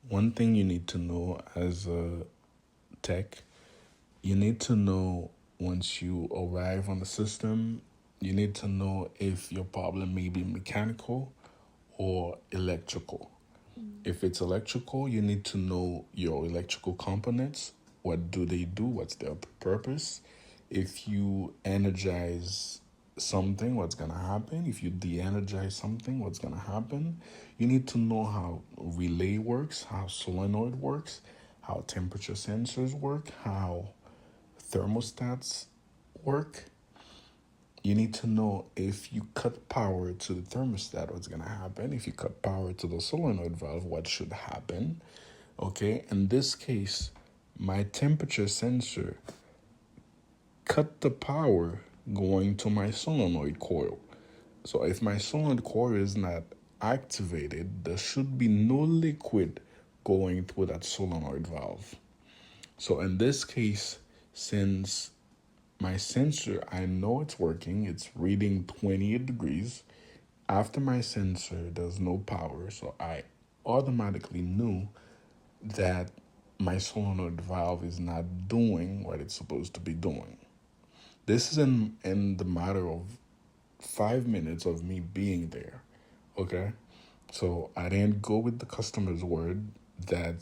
One thing you need to know as a tech, you need to know once you arrive on the system, you need to know if your problem may be mechanical or electrical. If it's electrical, you need to know your electrical components. What do they do? What's their purpose? If you energize something, what's going to happen? If you de energize something, what's going to happen? You need to know how relay works, how solenoid works, how temperature sensors work, how thermostats work. You need to know if you cut power to the thermostat, what's going to happen. If you cut power to the solenoid valve, what should happen. Okay, in this case, my temperature sensor cut the power going to my solenoid coil. So if my solenoid coil is not activated, there should be no liquid going through that solenoid valve. So in this case, since my sensor, I know it's working, it's reading 28 degrees. After my sensor, there's no power, so I automatically knew that my solenoid valve is not doing what it's supposed to be doing. This is in the matter of 5 minutes of me being there. Okay? So I didn't go with the customer's word that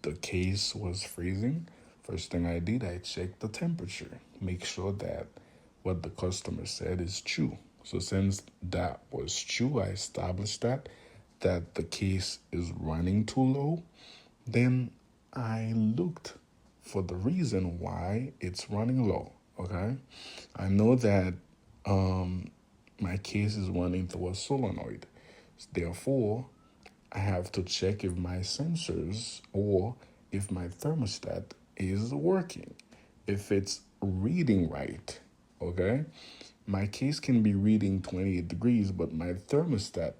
the case was freezing. First thing I did, I checked the temperature, make sure that what the customer said is true. So since that was true, I established that the case is running too low. Then I looked for the reason why it's running low. Okay, I know that my case is running through a solenoid. Therefore, I have to check if my sensors or if my thermostat is working, if it's reading right. Okay, my case can be reading 28 degrees, but my thermostat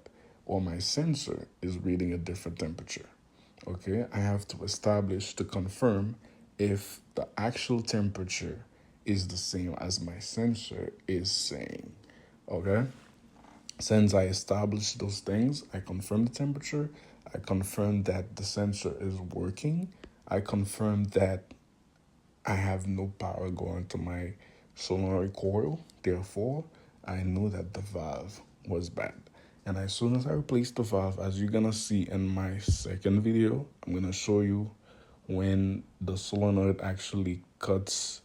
or my sensor is reading a different temperature. Okay, I have to establish to confirm if the actual temperature is the same as my sensor is saying. Okay, since I established those things, I confirm the temperature, I confirm that the sensor is working, I confirm that I have no power going to my solenoid coil. Therefore, I knew that the valve was bad. And as soon as I replaced the valve, as you're gonna see in my second video, I'm gonna show you when the solenoid actually cuts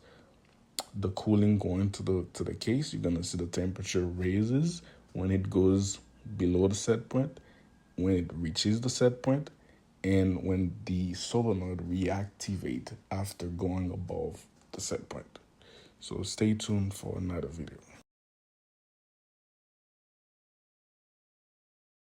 the cooling going to the case. You're gonna see the temperature raises when it goes below the set point, when it reaches the set point, and when the solenoid reactivate after going above the set point. So stay tuned for another video.